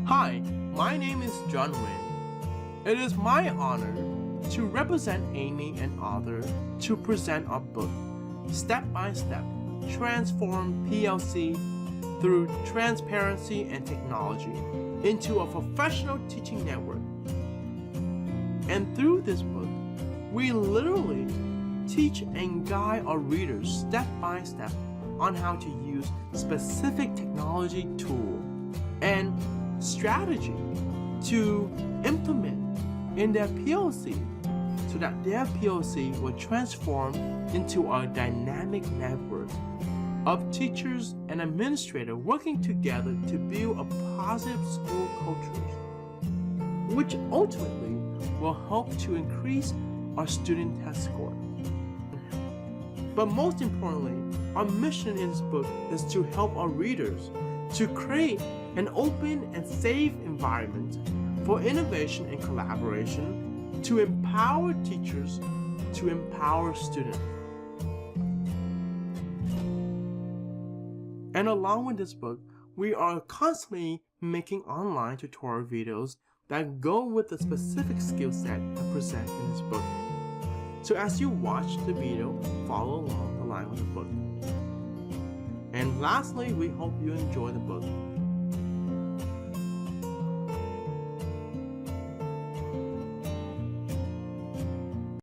Hi, my name is John Wynn. It is my honor to represent Amy and Arthur to present our book, Step by Step, Transform PlC through Transparency and Technology into a professional teaching network. And through this book, we literally teach and guide our readers step by step on how to use specific technology tool and strategy to implement in their PLC so that their PLC will transform into a dynamic network of teachers and administrators working together to build a positive school culture, which ultimately will help to increase our student test score. But most importantly, our mission in this book is to help our readers to create an open and safe environment for innovation and collaboration to empower teachers to empower students. And along with this book, we are constantly making online tutorial videos that go with the specific skill set I present in this book. So as you watch the video, follow along the line with the book. And lastly, we hope you enjoy the book.